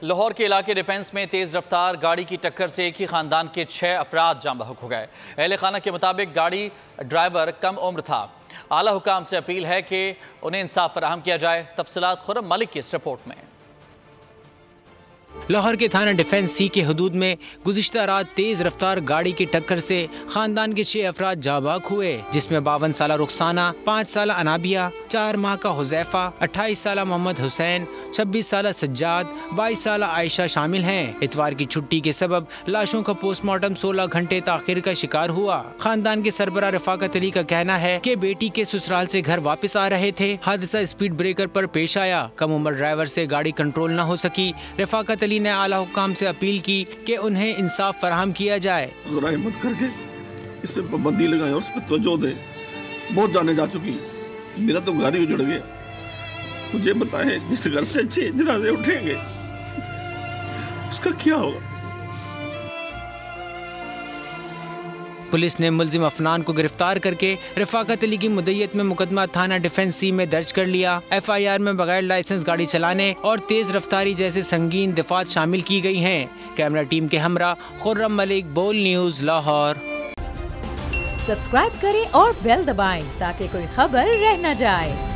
लाहौर के इलाके डिफेंस में तेज रफ्तार गाड़ी की टक्कर से एक ही खानदान के 6 अफराद जाम बहक हो गए। अहले खाना के मुताबिक गाड़ी ड्राइवर कम उम्र था। आला हुकाम से अपील है कि उन्हें इंसाफ फराहम किया जाए। तफसीलात खुर्रम मलिक की इस रिपोर्ट में। लाहौर के थाना डिफेंस सी के हदूद में गुज़िश्ता रात तेज रफ्तार गाड़ी की टक्कर से खानदान के 6 अफराद जाबाक हुए, जिसमें 52 साला रुखसाना, 5 साला अनाबिया, 4 माह का हुज़ैफा, 28 साला मोहम्मद हुसैन, 26 साला सज्जाद, 22 साला आयशा शामिल हैं। इतवार की छुट्टी के सबब लाशों का पोस्टमार्टम 16 घंटे ताखिर का शिकार हुआ। खानदान के सरबरा रफाकत अली का कहना है कि बेटी के ससुराल से घर वापस आ रहे थे। हादसा स्पीड ब्रेकर पर पेश आया। कम उम्र ड्राइवर से गाड़ी कंट्रोल न हो सकी। रफाकत अली ने आला हुकाम से अपील की कि उन्हें इंसाफ फराहम किया जाए। जरा हिम्मत करके इस पे पाबंदी लगाएं और उस पे तवज्जो दें। बहुत जाने जा चुकी, मेरा तो घर ही उजड़ गया। मुझे बताएं, जिस घर से 6 जनाजे उठेंगे उसका क्या होगा? पुलिस ने मुल्जिम अफनान को गिरफ्तार करके रफाकत अली की मुद्दत में मुकदमा थाना डिफेंस सी में दर्ज कर लिया। FIR में बगैर लाइसेंस गाड़ी चलाने और तेज रफ्तारी जैसे संगीन दफात शामिल की गई हैं। कैमरा टीम के हमरा खुर्रम मलिक, बोल न्यूज़, लाहौर। सब्सक्राइब करें और बेल दबाएं ताकि कोई खबर रह न जाए।